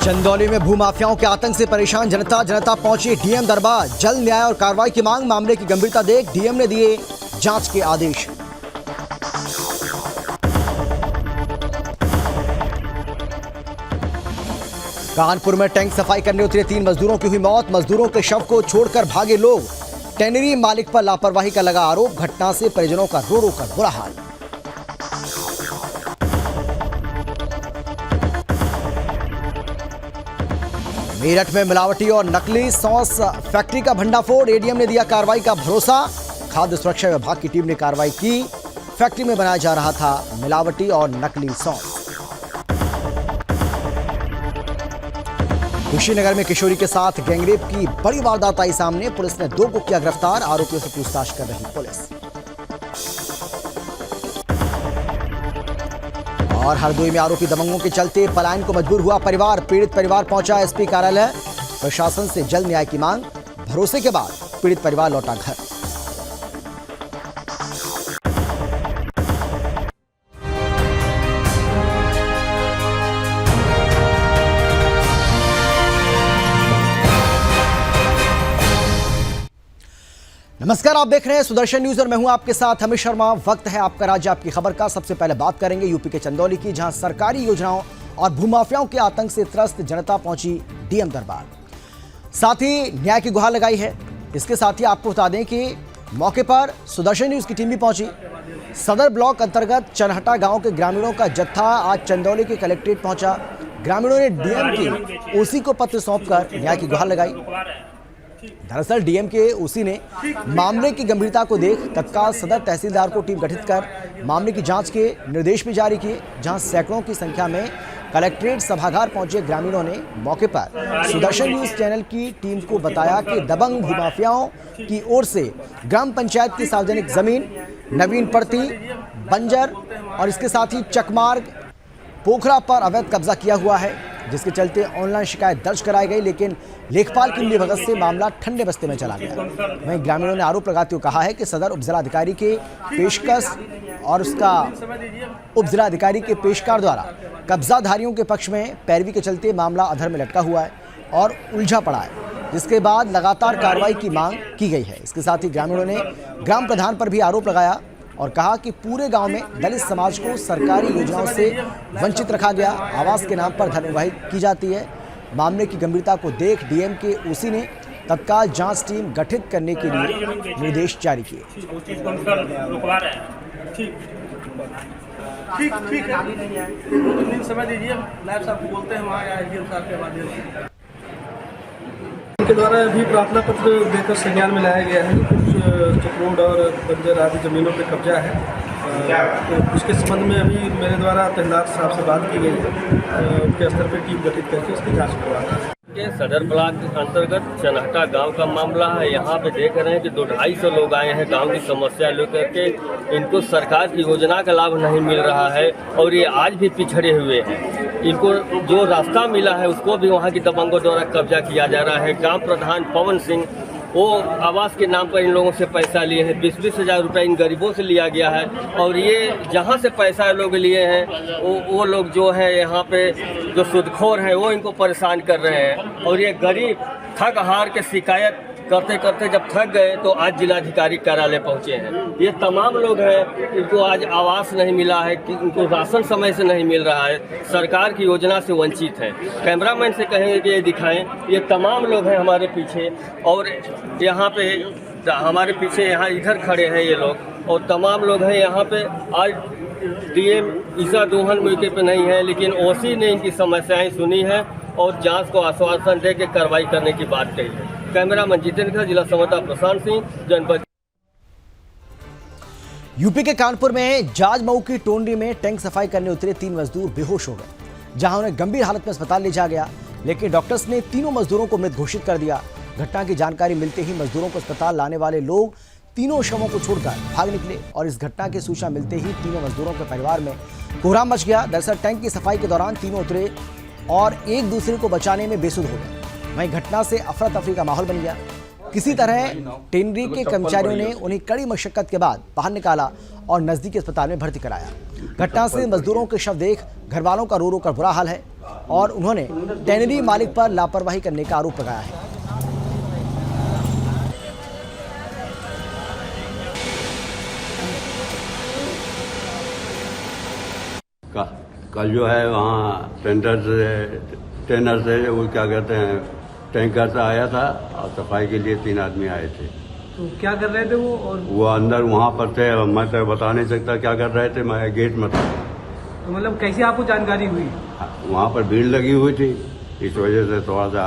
चंदौली में भूमाफियाओं के आतंक से परेशान जनता पहुंची डीएम दरबार। जल्द न्याय और कार्रवाई की मांग। मामले की गंभीरता देख डीएम ने दिए जांच के आदेश। कानपुर में टैंक सफाई करने उतरे 3 मजदूरों की हुई मौत। मजदूरों के शव को छोड़कर भागे लोग। टैनरी मालिक पर लापरवाही का लगा आरोप। घटना से परिजनों का रो रो कर बुरा हाल। मेरठ में मिलावटी और नकली सॉस फैक्ट्री का भंडाफोड़। एडीएम ने दिया कार्रवाई का भरोसा। खाद्य सुरक्षा विभाग की टीम ने कार्रवाई की। फैक्ट्री में बनाया जा रहा था मिलावटी और नकली सॉस। कुशीनगर में किशोरी के साथ गैंगरेप की बड़ी वारदात आई सामने। पुलिस ने 2 को किया गिरफ्तार। आरोपियों से पूछताछ कर रही पुलिस। और हरदोई में आरोपी दबंगों के चलते पलायन को मजबूर हुआ परिवार। पीड़ित परिवार पहुंचा एसपी कार्यालय। प्रशासन से जल्द न्याय की मांग। भरोसे के बाद पीड़ित परिवार लौटा घर। नमस्कार, आप देख रहे हैं सुदर्शन न्यूज और मैं हूं आपके साथ अमित शर्मा। वक्त है आपका राज्य आपकी खबर का। सबसे पहले बात करेंगे यूपी के चंदौली की, जहां सरकारी योजनाओं और भूमाफियाओं के आतंक से त्रस्त जनता पहुंची डीएम दरबार। साथ ही न्याय की गुहार लगाई है। इसके साथ ही आपको बता दें कि मौके पर सुदर्शन न्यूज की टीम भी पहुंची। सदर ब्लॉक अंतर्गत चनहटा गांव के ग्रामीणों का जत्था आज चंदौली के कलेक्ट्रेट पहुंचा। ग्रामीणों ने डीएम की ओसी को पत्र सौंपकर न्याय की गुहार लगाई। दरअसल डीएम के ओसी ने मामले की गंभीरता को देख तत्काल सदर तहसीलदार को टीम गठित कर मामले की जांच के निर्देश भी जारी किए। जहां सैकड़ों की संख्या में कलेक्ट्रेट सभागार पहुंचे ग्रामीणों ने मौके पर सुदर्शन न्यूज चैनल की टीम को बताया कि दबंग भूमाफियाओं की ओर से ग्राम पंचायत की सार्वजनिक जमीन, नवीन पड़ती, बंजर और इसके साथ ही चकमार्ग, पोखरा पर अवैध कब्जा किया हुआ है, जिसके चलते ऑनलाइन शिकायत दर्ज कराई गई। लेकिन लेखपाल की मिलीभगत से मामला ठंडे बस्ते में चला गया। वहीं ग्रामीणों ने आरोप लगाते हुए कहा है कि सदर उपजिलाधिकारी के पेशकश और उसका उपजिलाधिकारी के पेशकार द्वारा कब्जाधारियों के पक्ष में पैरवी के चलते मामला अधर में लटका हुआ है और उलझा पड़ा है, जिसके बाद लगातार कार्रवाई की मांग की गई है। इसके साथ ही ग्रामीणों ने ग्राम प्रधान पर भी आरोप लगाया और कहा कि पूरे गांव में दलित समाज को सरकारी योजनाओं से वंचित रखा गया। आवास के नाम पर धनवाही की जाती है। मामले की गंभीरता को देख डीएम के ओसी ने तत्काल जांच टीम गठित करने के लिए निर्देश जारी किए। ठीक समय दीजिए, नायब साहब को बोलते हैं वहाँ आईजीएम साहब के माध्यम से। उनके द्वारा भी प्रार्थना पत्र देकर संज्ञान में लाया गया है। कुछ चक्रोड और बंजर आदि जमीनों पे कब्जा है। तो उसके संबंध में अभी मेरे द्वारा तहसीलदार साहब से बात की गई है। उनके स्तर पर टीम गठित करके उसकी जाँच करवाना है। ये सदर ब्लॉक अंतर्गत चनहटा गांव का मामला है। यहाँ पे देख रहे हैं कि 200-250 लोग आए हैं गांव की समस्या लेकर के। इनको सरकार की योजना का लाभ नहीं मिल रहा है और ये आज भी पिछड़े हुए हैं। इनको जो रास्ता मिला है उसको भी वहाँ की दबंगों द्वारा कब्जा किया जा रहा है। ग्राम प्रधान पवन सिंह वो आवास के नाम पर इन लोगों से पैसा लिए हैं। 20-20 हज़ार रुपये इन गरीबों से लिया गया है और ये जहाँ से पैसा लोग लिए हैं वो लोग जो है यहाँ पे जो सूदखोर हैं वो इनको परेशान कर रहे हैं। और ये गरीब थक हार के शिकायत करते करते जब थक गए तो आज जिलाधिकारी कार्यालय पहुँचे हैं। ये तमाम लोग हैं, इनको आज आवास नहीं मिला है, कि इनको राशन समय से नहीं मिल रहा है, सरकार की योजना से वंचित है। कैमरामैन से कहेंगे कि ये दिखाएं। ये तमाम लोग हैं हमारे पीछे और यहाँ पे हमारे पीछे यहाँ इधर खड़े हैं ये लोग और तमाम लोग हैं यहाँ पे। आज डीएम ईसा दोहन मौके पे नहीं है, लेकिन ओसी ने इनकी समस्याएं सुनी है और जांच को आश्वासन दे के कार्रवाई करने की बात कही है। कैमरामैन जितेंद्र, जिला संवाददाता प्रशांत सिंह, जनपद। यूपी के कानपुर में जाजमऊ की टोंडी में टैंक सफाई करने उतरे 3 मजदूर बेहोश हो गए, जहां उन्हें गंभीर हालत में अस्पताल ले जाया गया। लेकिन डॉक्टर्स ने तीनों मजदूरों को मृत घोषित कर दिया। घटना की जानकारी मिलते ही मजदूरों को अस्पताल लाने वाले लोग तीनों शवों को छोड़कर भाग निकले और इस घटना की सूचना मिलते ही तीनों मजदूरों के परिवार में कोहराम मच गया। दरअसल टैंक की सफाई के दौरान तीनों उतरे और एक दूसरे को बचाने में बेसुध हो गए। वहीं घटना से अफरा तफरी का माहौल बन गया। किसी तरह टेनरी के कर्मचारियों ने उन्हें कड़ी मशक्कत के बाद बाहर निकाला और नजदीकी अस्पताल में भर्ती कराया। घटना से मजदूरों के शव देख घर वालों का रो रो कर बुरा हाल है। और उन्होंने टैनरी मालिक पर लापरवाही करने का आरोप लगाया है। कल जो है वहाँ टेंडर से वो क्या कहते हैं टैंकर से आया था और सफाई के लिए 3 आदमी आए थे। तो क्या कर रहे थे वो? और वो अंदर वहाँ पर थे, मैं तो बता नहीं सकता क्या कर रहे थे, मैं गेट में था। तो मतलब कैसे आपको जानकारी हुई? वहाँ पर भीड़ लगी हुई थी, इस वजह से थोड़ा सा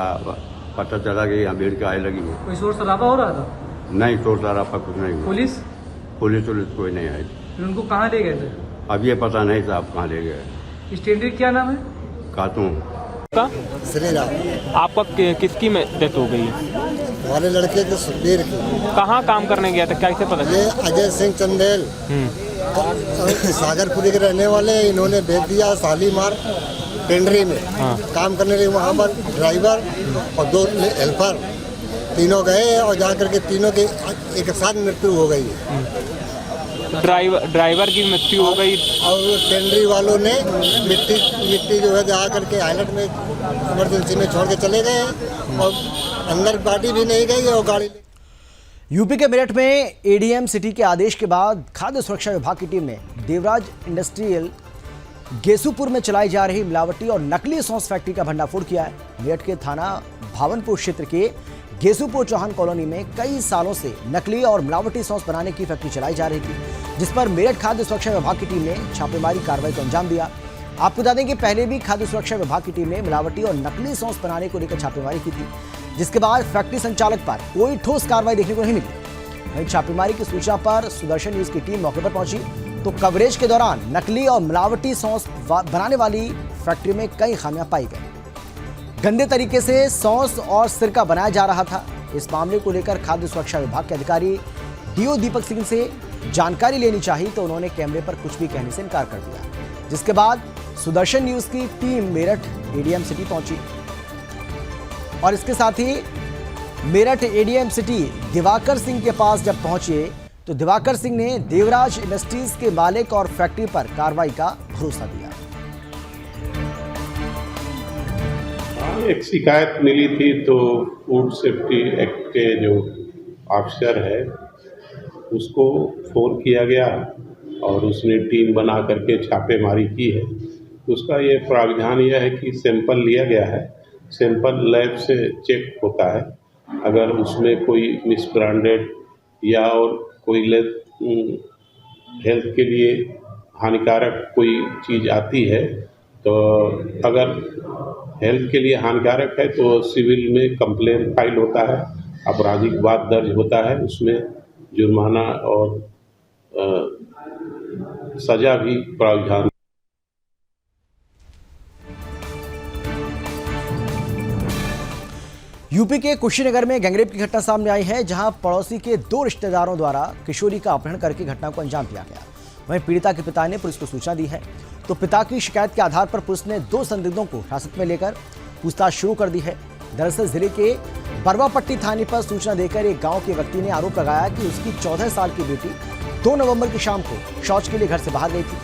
पता चला कि यहाँ भीड़ का लगी हुई। कोई शोर शराबा हो रहा था? नहीं, शोर शराबा कुछ नहीं हुआ। पुलिस कोई नहीं आई थी। फिर उनको कहाँ ले गए थे? अब ये पता नहीं साहब कहाँ ले गए। इस टेंडर क्या नाम है? खातून श्री राम। आपका किसकी में डेथ हो गई? हमारे लड़के के सुखबीर की। कहाँ काम करने गया था, कैसे पता चला? ये अजय सिंह चंदेल सागरपुरी के रहने वाले, इन्होंने भेज दिया शालीमार टेंडरी में काम करने के। वहाँ पर ड्राइवर और 2 हेल्पर तीनों गए और जाकर के तीनों की एक साथ मृत्यु हो गई है। ड्राइवर की मृत्यु हो गई और टेंडरी वालों ने मिट्टी जो है जा करके हाईलाइट में इमरजेंसी में छोड़ के चले गए और अंदर गाड़ी भी नहीं गई और गाड़ी। यूपी के मेरठ में एडीएम सिटी के आदेश के बाद खाद्य सुरक्षा विभाग की टीम ने देवराज इंडस्ट्रियल गेसूपुर में चलाई जा रही मिलावटी और नकली सॉस फैक्ट्री का भंडाफोड़ किया है। मेरठ के थाना भावनपुर क्षेत्र के गेसूपुर चौहान कॉलोनी में कई सालों से नकली और मिलावटी सॉस बनाने की फैक्ट्री चलाई जा रही थी, जिस पर मेरठ खाद्य सुरक्षा विभाग की टीम ने छापेमारी कार्रवाई को अंजाम दिया। आपको बता दें कि पहले भी खाद्य सुरक्षा विभाग की टीम ने मिलावटी और नकली सॉस बनाने को लेकर छापेमारी की थी, जिसके बाद फैक्ट्री संचालक पर कोई ठोस कार्रवाई देखने को नहीं मिली। वहीं छापेमारी की सूचना पर सुदर्शन न्यूज की टीम मौके पर पहुंची तो कवरेज के दौरान नकली और मिलावटी सॉस बनाने वाली फैक्ट्री में कई खामियां पाई गई। गंदे तरीके से सॉस और सिरका बनाया जा रहा था। इस मामले को लेकर खाद्य सुरक्षा विभाग के अधिकारी डीओ दीपक सिंह से जानकारी लेनी चाहिए तो उन्होंने कैमरे पर कुछ भी कहने से इनकार कर दिया, जिसके बाद सुदर्शन न्यूज की टीम मेरठ एडीएम सिटी पहुंची और इसके साथ ही मेरठ एडीएम सिटी दिवाकर सिंह के पास जब पहुंचे तो दिवाकर सिंह ने देवराज इंडस्ट्रीज के मालिक और फैक्ट्री पर कार्रवाई का भरोसा दिया। एक शिकायत मिली थी तो फूड सेफ्टी एक्ट के जो ऑफिसर है उसको फ़ोन किया गया और उसने टीम बना करके छापेमारी की है। उसका ये प्राविधान यह है कि सैंपल लिया गया है, सैंपल लैब से चेक होता है, अगर उसमें कोई मिसब्रांडेड या और कोई हेल्थ के लिए हानिकारक कोई चीज़ आती है तो अगर हेल्थ के लिए हानिकारक है तो सिविल में कंप्लेन फाइल होता है, आपराधिक वाद दर्ज होता है, उसमें जुर्माना और सजा भी प्रावधान। यूपी के कुशीनगर में गैंगरेप की घटना सामने आई है, जहां पड़ोसी के 2 रिश्तेदारों द्वारा किशोरी का अपहरण करके घटना को अंजाम दिया गया। वहीं पीड़िता के पिता ने पुलिस को सूचना दी है तो पिता की शिकायत के आधार पर पुलिस ने 2 संदिग्धों को हिरासत में लेकर पूछताछ शुरू कर दी है। दरअसल जिले के बरवापट्टी थाने पर सूचना देकर एक गांव के व्यक्ति ने आरोप लगाया कि उसकी 14 साल की बेटी 2 नवंबर की शाम को शौच के लिए घर से बाहर गई थी।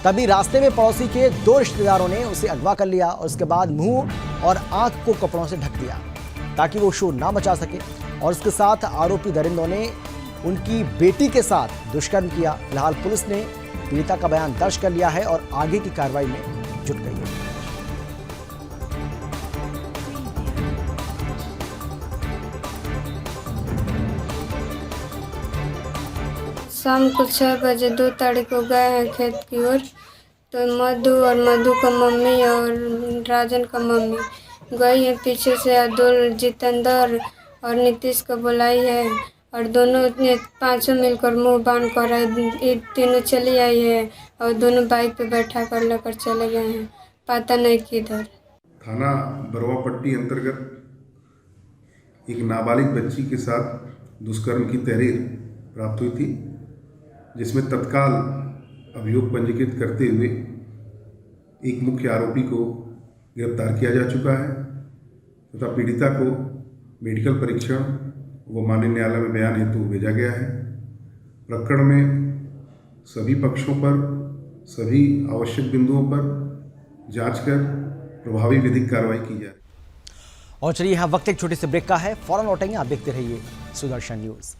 तभी रास्ते में पड़ोसी के 2 रिश्तेदारों ने उसे अगवा कर लिया और उसके बाद मुंह और आंख को कपड़ों से ढक दिया ताकि वो शोर ना मचा सके और उसके साथ आरोपी दरिंदों ने उनकी बेटी के साथ दुष्कर्म किया। फिलहाल पुलिस ने पीड़िता का बयान दर्ज कर लिया है और आगे की कार्रवाई में जुट गई है। शाम को 6 बजे 2 तारीख को गए हैं खेत की ओर, तो मधु का मम्मी और राजन का मम्मी गई है पीछे से, और जितेंद्र और नीतीश को बुलाई है और दोनों ने 5 मिलकर मुंह बांध कर तीनों चली आई है और दोनों बाइक पे बैठा कर लेकर चले गए हैं, पता नहीं किधर। थाना बरवापट्टी अंतर्गत एक नाबालिग बच्ची के साथ दुष्कर्म की तहरीर प्राप्त हुई थी, जिसमें तत्काल अभियोग पंजीकृत करते हुए एक मुख्य आरोपी को गिरफ्तार किया जा चुका है तथा पीड़िता को मेडिकल परीक्षण व माननीय न्यायालय में बयान हेतु भेजा गया है। प्रकरण में सभी पक्षों पर सभी आवश्यक बिंदुओं पर जांच कर प्रभावी विधिक कार्रवाई की जाए। और चलिए यहाँ वक्त एक छोटे से ब्रेक का है, फौरन लौटेंगे। आप देखते रहिए सुदर्शन न्यूज।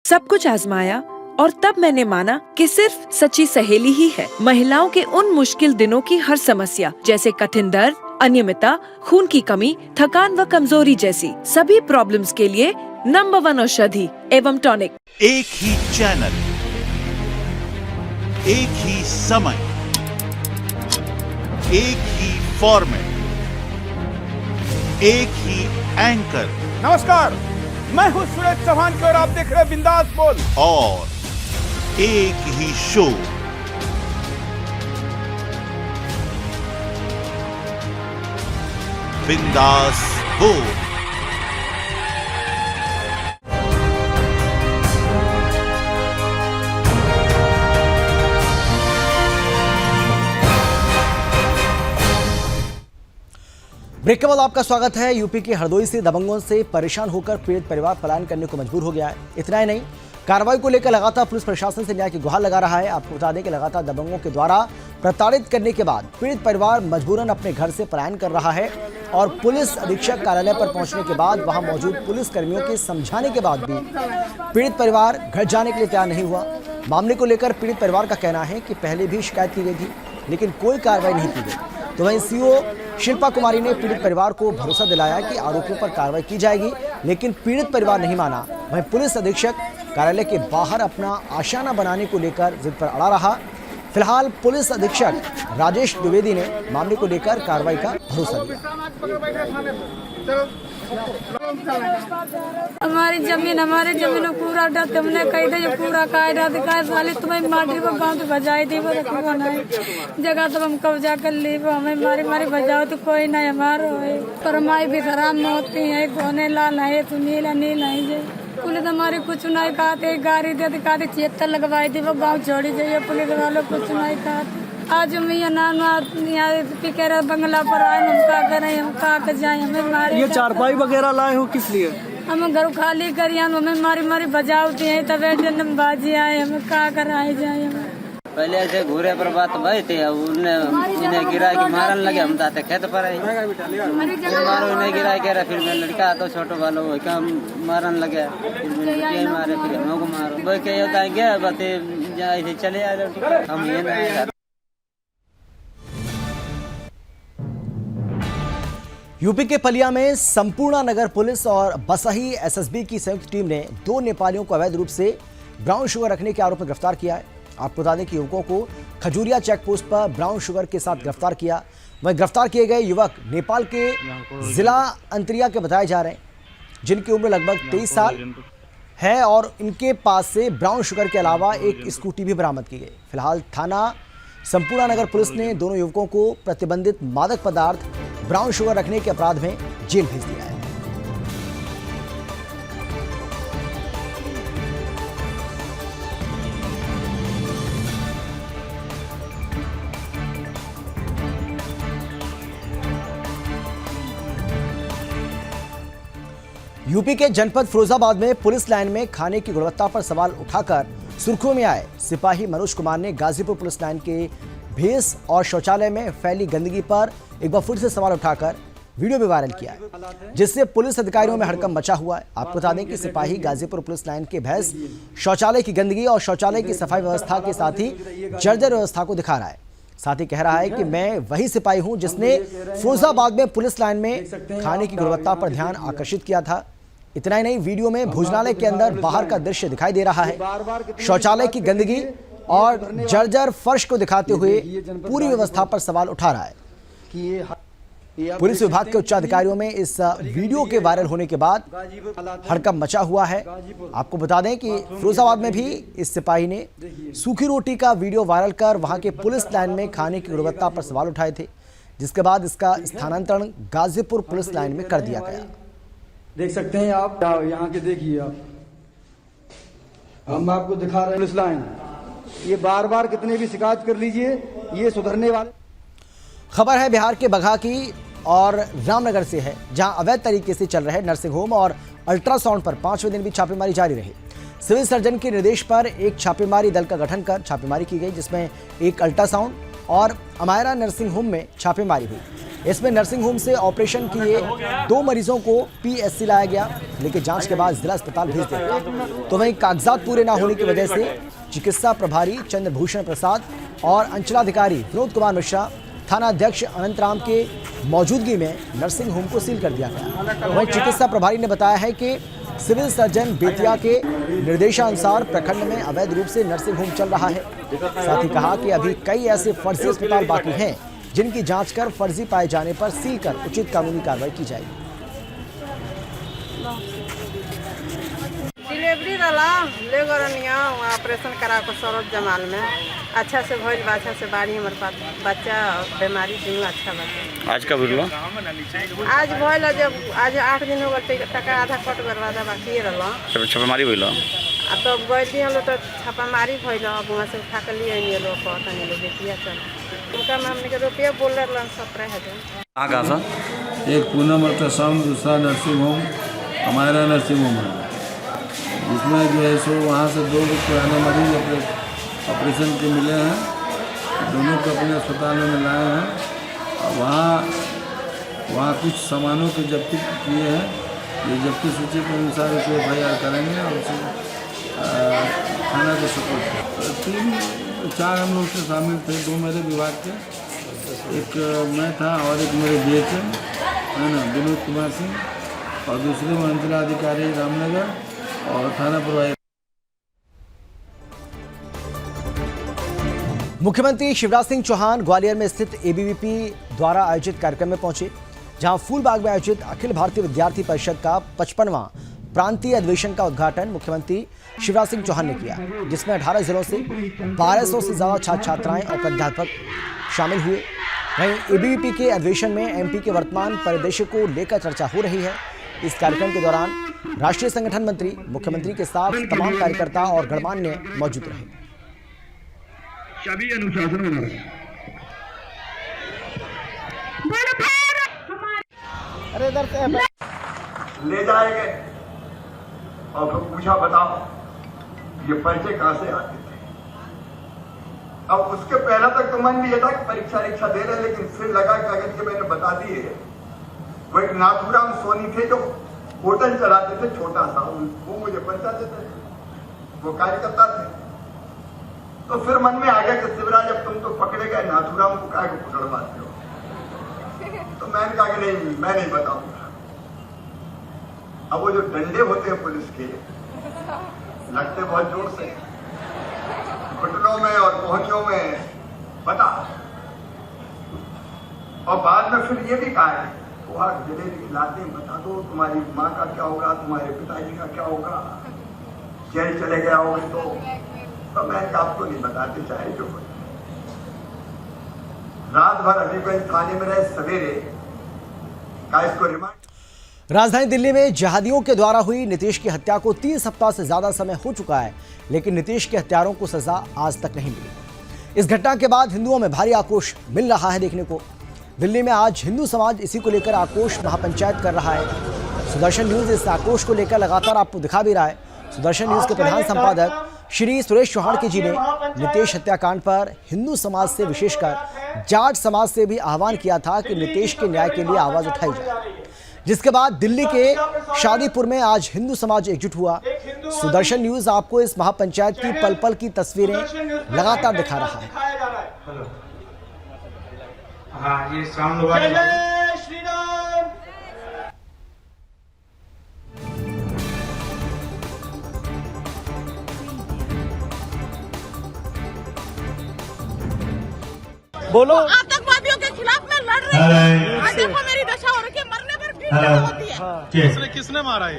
सब कुछ आजमाया और तब मैंने माना कि सिर्फ सच्ची सहेली ही है महिलाओं के उन मुश्किल दिनों की हर समस्या, जैसे कठिन दर्द, अनियमितता, खून की कमी, थकान व कमजोरी जैसी सभी प्रॉब्लम्स के लिए नंबर 1 औषधि एवं टॉनिक। एक ही चैनल, एक ही समय, एक ही फॉर्मेट, एक ही एंकर। नमस्कार, मैं हूँ सुरेश चौहान और आप देख रहे हैं बिंदास बोल। और एक ही शो, बिंदास बोल। ब्रेक के बाद आपका स्वागत है। यूपी के हरदोई से दबंगों से परेशान होकर पीड़ित परिवार पलायन करने को मजबूर हो गया है। इतना ही नहीं, कार्रवाई को लेकर लगातार पुलिस प्रशासन से न्याय की गुहार लगा रहा है। आपको बता दें कि लगातार दबंगों के द्वारा प्रताड़ित करने के बाद पीड़ित परिवार मजबूरन अपने घर से पलायन कर रहा है और पुलिस अधीक्षक कार्यालय पर पहुंचने के बाद वहां मौजूद पुलिस कर्मियों के समझाने के बाद भी पीड़ित परिवार घर जाने के लिए तैयार नहीं हुआ। मामले को लेकर पीड़ित परिवार का कहना है कि पहले भी शिकायत की गई थी, लेकिन कोई कार्रवाई नहीं की गई। तो वहीं सीओ शिल्पा कुमारी ने पीड़ित परिवार को भरोसा दिलाया कि आरोपियों पर कार्रवाई की जाएगी, लेकिन पीड़ित परिवार नहीं माना। वहीं पुलिस अधीक्षक कार्यालय के बाहर अपना आशियाना बनाने को लेकर जिद पर अड़ा रहा। फिलहाल पुलिस अधीक्षक राजेश द्विवेदी ने मामले को लेकर कार्रवाई का भरोसा दिया। हमारी जमीन पूरा डर हमने कही था, ये पूरा कायदा दिखाए साले तुम्हें माटी को गाँव तो बजाई थी, वो रखवा नहीं जगह तो हम कब्जा कर ली, वो हमें मारी बजाओ तो कोई नहीं हमारो है। पर हमारी भी खराब मोती है, कोने लाल है तो नीला है। पुलिस हमारी कुछ नहीं कहते, गाड़ी दे कहते 76 लगवाई थी, वो गाँव छोड़ी जाइए, पुलिस वालों कुछ नहीं कहते। आज हम यहाँ पिकेरा बंगला पर आए, हम क्या करें, हम क्या जाए, हमें मारे। ये चारपाई वगैरह लाए हो किस लिए? हम घर खाली करिए, हमें मारी बजावती है, तब बाजी आए, हमें क्या कराए जाए। पहले ऐसे घूरे पर बात भाई थे, इन्हें गिरा के मारन लगे, हम जाते खेत पर आई मारो, इन्हें गिरा के फिर मैं लड़का तो छोटो वालों क्या मारन लगे, फिर मारे, फिर हमको मारो भाई क्या होता है क्या बातें ऐसे चले आ जाओ, हम ये नहीं। यूपी के पलिया में संपूर्णा नगर पुलिस और बसही एसएसबी की संयुक्त टीम ने 2 नेपालियों को अवैध रूप से ब्राउन शुगर रखने के आरोप में गिरफ्तार किया है। आपको बता दें कि युवकों को खजूरिया चेक पोस्ट पर ब्राउन शुगर के साथ गिरफ्तार किया। वहीं गिरफ्तार किए गए युवक नेपाल के जिला अंतरिया के बताए जा रहे हैं, जिनकी उम्र लगभग 23 साल है और इनके पास से ब्राउन शुगर के अलावा एक स्कूटी भी बरामद की गई। फिलहाल थाना संपूर्णा नगर पुलिस ने दोनों युवकों को प्रतिबंधित मादक पदार्थ ब्राउन शुगर रखने के अपराध में जेल भेज दिया है। यूपी के जनपद फिरोजाबाद में पुलिस लाइन में खाने की गुणवत्ता पर सवाल उठाकर सुर्खियों में आए सिपाही मनोज कुमार ने गाजीपुर पुलिस लाइन के भेस और शौचालय में फैली गंदगी पर एक बार फिर से सवाल उठाकर वीडियो भी वायरल किया है, जिससे पुलिस अधिकारियों में हड़कंप मचा हुआ है। आपको बता दें कि सिपाही गाजीपुर पुलिस लाइन के भैंस शौचालय की गंदगी और शौचालय की सफाई व्यवस्था के साथ ही जर्जर व्यवस्था को दिखा रहा है। साथ ही कह रहा है कि मैं वही सिपाही हूं जिसने फिरोजाबाद में पुलिस लाइन में खाने की गुणवत्ता पर ध्यान आकर्षित किया था। इतना ही नहीं, वीडियो में भोजनालय के अंदर बाहर का दृश्य दिखाई दे रहा है। शौचालय की गंदगी और जर्जर फर्श को दिखाते हुए पूरी व्यवस्था पर सवाल उठा रहा है। पुलिस विभाग के उच्च अधिकारियों में इस वीडियो के वायरल होने के बाद हड़कंप मचा हुआ है। आपको बता दें कि फिरोजाबाद में भी इस सिपाही ने सूखी रोटी का वीडियो वायरल कर वहां के पुलिस लाइन में खाने की गुणवत्ता पर सवाल उठाए थे, जिसके बाद इसका स्थानांतरण गाजीपुर पुलिस लाइन में कर दिया गया। देख सकते हैं आप, यहाँ के देखिए आप, हम आपको दिखा रहे हैं पुलिस लाइन। ये बार बार कितने भी शिकायत कर लीजिए, ये सुधरने वाले। खबर है बिहार के बगहा की और रामनगर से है, जहां अवैध तरीके से चल रहे नर्सिंग होम और अल्ट्रासाउंड पर 5वें दिन भी छापेमारी जारी रही। सिविल सर्जन के निर्देश पर एक छापेमारी दल का गठन कर छापेमारी की गई, जिसमें एक अल्ट्रासाउंड और अमायरा नर्सिंग होम में छापेमारी हुई। इसमें नर्सिंग होम से ऑपरेशन किए 2 मरीजों को पीएससी लाया गया, लेकिन जांच के बाद जिला अस्पताल भेज दिया गया। तो वहीं कागजात पूरे न होने की वजह से चिकित्सा प्रभारी चंद्रभूषण प्रसाद और अंचलाधिकारी विनोद कुमार मिश्रा, थाना अध्यक्ष अनंतराम के मौजूदगी में नर्सिंग होम को सील कर दिया गया। वहीं चिकित्सा प्रभारी ने बताया है कि सिविल सर्जन बेतिया के निर्देशानुसार प्रखंड में अवैध रूप से नर्सिंग होम चल रहा है। साथ ही कहा कि अभी कई ऐसे फर्जी अस्पताल बाकी हैं जिनकी जांच कर फर्जी पाए जाने पर सील कर उचित कानूनी कार्रवाई की जाएगी। डिलीवरी रहा ले गरनिया ऑपरेशन करा को सरोज जमाल में अच्छा से भइल, अच्छा से बाड़ी हमारे पास बच्चा बीमारी तीनों अच्छा बच्चा। आज का भइल आज भइल, जब आज 8 दिन हो गए, टका आधा कट बर्बाद बाकी रहा। तब छापेमारी भइल आ तो गई हम लोग तो छापामारी भइल, वहाँ से उठा कर लिए लोग कहता नहीं लोग बेटिया चल उनका में हमने के रुपया बोल रहे 17,000। कहाँ था? एक पूनम अल्ट्रासाउंड, दूसरा नर्सिंग होम हमारा नर्सिंग होम है, जिसमें जो है सो वहाँ से 2 पुराने मरीज ऑपरेशन के मिले हैं, दोनों को अपने अस्पतालों में लाए हैं और वहाँ कुछ सामानों की जब्ती किए हैं। ये जब्ती सूची के अनुसार उसे FIR करेंगे और उसे थाना को सपोर्ट। 3-4 हम लोग से शामिल थे, 2 मेरे विभाग के, एक मैं था और एक मेरे DHM है ना विनोद कुमार सिंह, और दूसरे में अंचलाधिकारी रामनगर और थाना प्रभारी। मुख्यमंत्री शिवराज सिंह चौहान ग्वालियर में स्थित ABVP द्वारा आयोजित कार्यक्रम में पहुंचे, जहां फूलबाग में आयोजित अखिल भारतीय विद्यार्थी परिषद का 55वां प्रांतीय अधिवेशन का उद्घाटन मुख्यमंत्री शिवराज सिंह चौहान ने किया, जिसमें 18 जिलों से 1200 से ज्यादा छात्र छात्राएं और प्राध्यापक शामिल हुए। वहीं ABVP के अधिवेशन में MP के वर्तमान परिदृश्य को लेकर चर्चा हो रही है। इस कार्यक्रम के दौरान राष्ट्रीय संगठन मंत्री मुख्यमंत्री के साथ तमाम कार्यकर्ता और गणमान्य मौजूद रहे। सभी अनुशासन बना रहे। अरे इधर से ले जाएंगे और फिर पूछा बताओ ये पर्चे कहां से आते थे। अब उसके पहले तक तो मन भी ये था कि परीक्षा दे रहे, लेकिन फिर लगा कि अगर ये मैंने बता दिए, वो एक नाथुराम सोनी थे जो होटल चलाते थे छोटा सा, वो मुझे पर्चा देते थे, वो कार्यकर्ता थे। तो फिर मन में आ गया कि शिवराज अब तुम तो पकड़े गए, नाथुराम को काहे को पकड़वाते हो। तो मैंने कहा कि नहीं, मैं नहीं बताऊंगा। अब वो जो डंडे होते हैं पुलिस के, लगते बहुत जोर से, घुटनों में और कोहनियों में बता। और बाद में फिर ये भी कहा है, पोहा जलेबी खिलाते हैं, बता दो तुम्हारी माँ का क्या होगा, तुम्हारे पिताजी का क्या होगा, जेल चले गए होगे तो मैं आपको नहीं बताते, चाहे जो हो। रात भर अलीगंज थाने में रहे, सवेरे का इसको रिमांड। राजधानी दिल्ली में जिहादियों के द्वारा हुई नीतीश की हत्या को 3 सप्ताह से ज्यादा समय हो चुका है, लेकिन नीतीश के हत्यारों को सजा आज तक नहीं मिली। इस घटना के बाद हिंदुओं में भारी आक्रोश मिल रहा है देखने को। दिल्ली में आज हिंदू समाज इसी को लेकर आक्रोश महापंचायत कर रहा है। सुदर्शन न्यूज इस आक्रोश को लेकर लगातार आपको दिखा भी रहा है। सुदर्शन न्यूज के प्रधान संपादक श्री सुरेश चौहान जी ने नीतीश हत्याकांड पर हिंदू समाज से, विशेषकर जाट समाज से भी आह्वान किया था कि नीतीश के न्याय के लिए आवाज उठाई जाए, जिसके बाद दिल्ली के शादीपुर में आज हिंदू समाज एकजुट हुआ। सुदर्शन न्यूज आपको इस महापंचायत की पल पल की तस्वीरें लगातार दिखा रहा है। हाँ, ये साउंड वाला बोलो। आतंकवादियों के खिलाफ मैं लड़ रही हूँ। आज देखो मेरी दशा हो रही है, मरने पर भी होती है। किसने मारा है?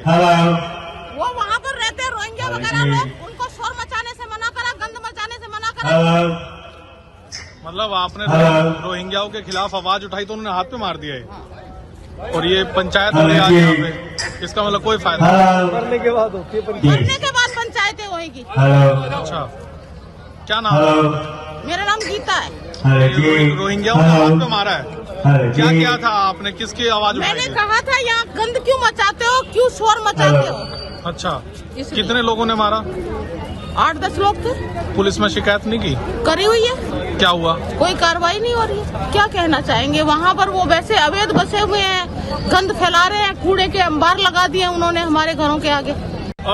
वो वहाँ पर रहते हैं रोहिंग्या वगैरह लोग, उनको शोर मचाने से मना करा, गंद मचाने से मना करा। मतलब आपने रोहिंग्याओं के खिलाफ आवाज उठाई तो उन्होंने हाथ पे मार दिया है, और ये पंचायत हो रही है आज यहाँ पे, इसका मतलब कोई फायदा नहीं। मरने के बाद पंचायतें होगी। अच्छा, क्या नाम है? मेरा नाम गीता है। रोहिंग्याओं ने हाथ पे मारा है, क्या किया था आपने, किसकी आवाज उठाई? मैंने कहा था यहाँ गंद क्यों मचाते हो, क्यों शोर मचाते हो, अच्छा, कितने लोगों ने मारा? 8-10 लोग थे। पुलिस में शिकायत नहीं की? करी हुई है। क्या हुआ? कोई कार्रवाई नहीं हो रही है। क्या कहना चाहेंगे, वहाँ पर वो वैसे अवैध बसे हुए हैं, गंद फैला रहे हैं, कूड़े के अंबार लगा दिए उन्होंने हमारे घरों के आगे।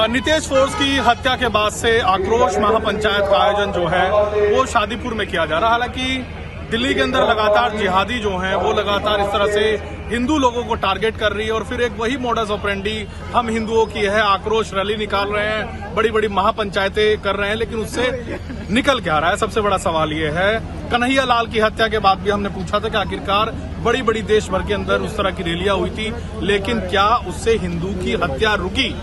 नितेश फोर्स की हत्या के बाद से आक्रोश महापंचायत का आयोजन जो है वो शादीपुर में किया जा रहा है। हालांकि दिल्ली के अंदर लगातार जिहादी जो हैं वो लगातार इस तरह से हिंदू लोगों को टारगेट कर रही है और फिर एक वही मोडस ऑपरेंडी हम हिंदुओं की है, आक्रोश रैली निकाल रहे हैं, बड़ी बड़ी महापंचायतें कर रहे हैं, लेकिन उससे निकल क्या रहा है? सबसे बड़ा सवाल ये है। कन्हैया लाल की हत्या के बाद भी हमने पूछा था कि आखिरकार बड़ी बड़ी देश भर के अंदर उस तरह की रैलियां हुई थी, लेकिन क्या उससे हिंदू की हत्या रुकी?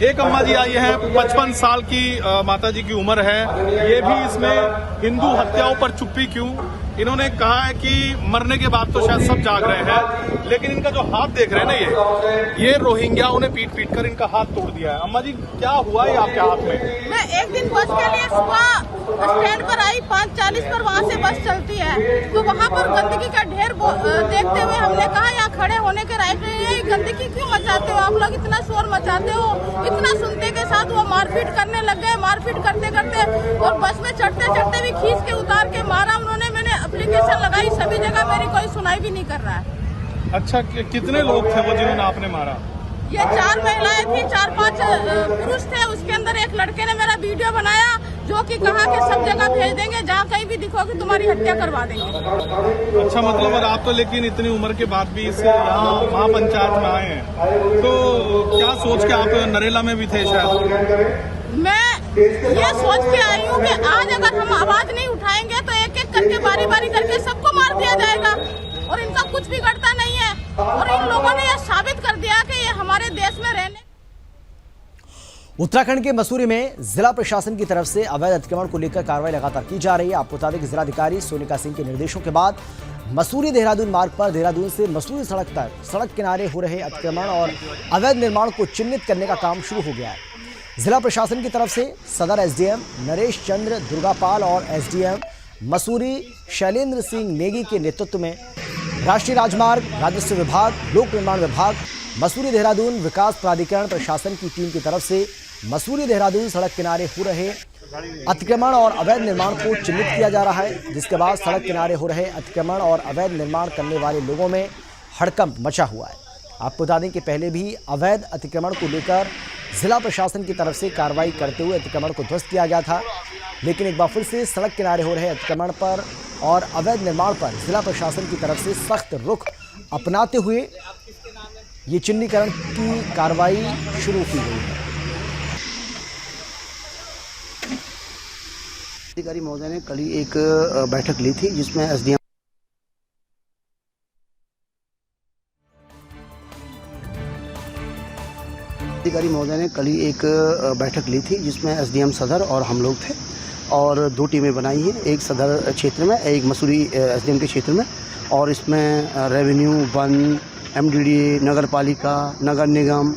एक अम्मा जी आई है, 55 साल की माता जी की उम्र है, ये भी इसमें हिंदू हत्याओं पर चुप्पी क्यों? इन्होंने कहा है कि मरने के बाद तो शायद सब जाग रहे हैं, लेकिन इनका जो हाथ देख रहे हैं ना, ये रोहिंग्याओं ने पीट पीट कर इनका हाथ तोड़ दिया है। अम्मा जी क्या हुआ है आपके हाथ में? मैं एक दिन बस के लिए सुबह स्टैंड पर आई, 5:40 पर वहाँ से बस चलती है, तो वहाँ पर गंदगी का ढेर देखते हुए हमने कहा यहाँ खड़े होने के राइट नहीं है, गंदगी क्यों मचाते हो आप लोग, इतना शोर मचाते हो? इतना सुनते के साथ वो मारपीट करने लग गए। मारपीट करते करते और बस में चढ़ते चढ़ते भी खींच के उतार के मारा उन्होंने। मैंने एप्लीकेशन लगाई सभी जगह, मेरी कोई सुनाई भी नहीं कर रहा है। अच्छा, कितने लोग थे वो जिन्होंने आपने मारा? ये 4 महिलाएं थी, 4-5 पुरुष थे। उसके अंदर एक लड़के ने मेरा वीडियो बनाया जो कि कहा कि सब जगह भेज देंगे, जहाँ कहीं भी दिखोगे तुम्हारी हत्या करवा देंगे। अच्छा, मतलब और आप तो लेकिन इतनी उम्र के बाद भी इस यहाँ महापंचायत में आए हैं, तो क्या सोच के आप नरेला में भी थे? शायद मैं ये सोच के आई हूँ कि आज अगर हम आवाज नहीं उठाएंगे तो एक एक करके बारी बारी करके सबको मार दिया जाएगा और इनका कुछ बिगड़ता नहीं है। और इन लोगों ने यह साबित कर दिया कि ये हमारे देश में रहने। उत्तराखंड के मसूरी में जिला प्रशासन की तरफ से अवैध अतिक्रमण को लेकर कार्रवाई लगातार की जा रही है। आपको बता दें कि जिलाधिकारी सोनिका सिंह के निर्देशों के बाद मसूरी देहरादून मार्ग पर देहरादून से मसूरी सड़क तक सड़क किनारे हो रहे अतिक्रमण और अवैध निर्माण को चिन्हित करने का काम शुरू हो गया है। जिला प्रशासन की तरफ से सदर एसडीएम नरेश चंद्र दुर्गापाल और एसडीएम मसूरी शैलेंद्र सिंह नेगी के नेतृत्व में राष्ट्रीय राजमार्ग, राजस्व विभाग, लोक निर्माण विभाग, मसूरी देहरादून विकास प्राधिकरण प्रशासन की टीम की तरफ से मसूरी देहरादून सड़क किनारे हो रहे अतिक्रमण और अवैध निर्माण को चिन्हित किया जा रहा है, जिसके बाद सड़क किनारे हो रहे अतिक्रमण और अवैध निर्माण करने वाले लोगों में हड़कंप मचा हुआ है। आपको बता दें कि पहले भी अवैध अतिक्रमण को लेकर जिला प्रशासन की तरफ से कार्रवाई करते हुए अतिक्रमण को ध्वस्त किया गया था, लेकिन एक बार फिर से सड़क किनारे हो रहे अतिक्रमण पर और अवैध निर्माण पर जिला प्रशासन की तरफ से सख्त रुख अपनाते हुए ये चिन्हीकरण की कार्रवाई शुरू की गई है। अधिकारी महोदय ने कल ही एक बैठक ली थी जिसमें एसडीएम अधिकारी महोदय ने कल ही एक बैठक ली थी जिसमें एसडीएम सदर और हम लोग थे और 2 टीमें बनाई हैं, एक सदर क्षेत्र में, एक मसूरी एसडीएम के क्षेत्र में, और इसमें रेवेन्यू, वन, एमडीडीए, नगर पालिका, नगर निगम,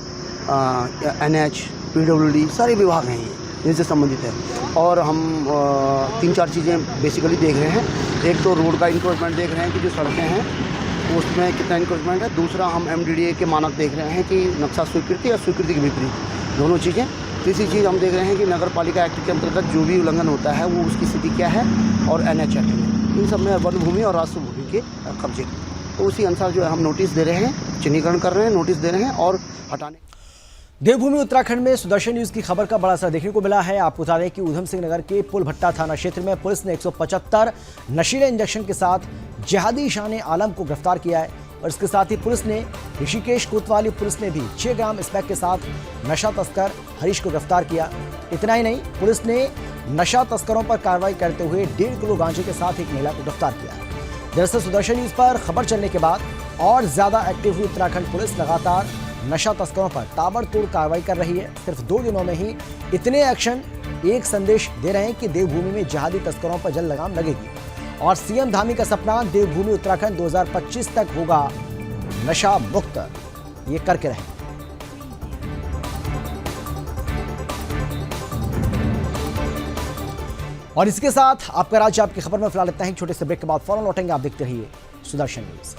एनएच, पीडब्ल्यूडी सारे विभाग हैं जिनसे संबंधित है। और हम 3-4 चीज़ें बेसिकली देख रहे हैं। एक तो रोड का इंक्रोचमेंट देख रहे हैं कि जो सड़कें हैं उसमें कितना इंक्रोचमेंट है। दूसरा हम एमडीडीए के मानक देख रहे हैं कि नक्शा स्वीकृति या स्वीकृति के विपरीत, दोनों चीज़ें। तीसरी चीज़ हम देख रहे हैं कि नगर पालिका एक्ट के अंतर्गत जो भी उल्लंघन होता है वो उसकी स्थिति क्या है, और एनएच एक्ट में, इन सब में वन भूमि और राष्ट्र भूमि के कब्जे। तो उसी अनुसार जो है हम नोटिस दे रहे हैं, चिन्हीकरण कर रहे हैं, नोटिस दे रहे हैं और हटाने। देवभूमि उत्तराखंड में सुदर्शन न्यूज की खबर का बड़ा असर देखने को मिला है। आपको बता दें कि ऊधम सिंह नगर के पुलभट्टा थाना क्षेत्र में पुलिस ने 175 नशीले इंजेक्शन के साथ जिहादी शान आलम को गिरफ्तार किया है। और इसके साथ ही पुलिस ने ऋषिकेश कोतवाली पुलिस ने भी 6 ग्राम स्मैक के साथ नशा तस्कर हरीश को गिरफ्तार किया। इतना ही नहीं, पुलिस ने नशा तस्करों पर कार्रवाई करते हुए 1.5 किलो गांजे के साथ एक महिला को गिरफ्तार किया। दरअसल सुदर्शन न्यूज पर खबर चलने के बाद और ज्यादा एक्टिव हुई उत्तराखंड पुलिस लगातार नशा तस्करों पर ताबड़तोड़ कार्रवाई कर रही है। सिर्फ 2 दिनों में ही इतने एक्शन एक संदेश दे रहे हैं कि देवभूमि में जिहादी तस्करों पर जल्द लगाम लगेगी और सीएम धामी का सपना देवभूमि उत्तराखंड 2025 तक होगा नशा मुक्त, ये करके रहे। और इसके साथ आपका राज्य आपकी खबर में फिलहाल इतना ही। छोटे से ब्रेक के बाद फौरन लौटेंगे। आप देखते रहिए सुदर्शन न्यूज।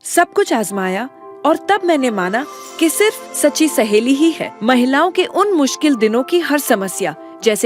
सब कुछ आजमाया और तब मैंने माना कि सिर्फ सच्ची सहेली ही है महिलाओं के उन मुश्किल दिनों की हर समस्या,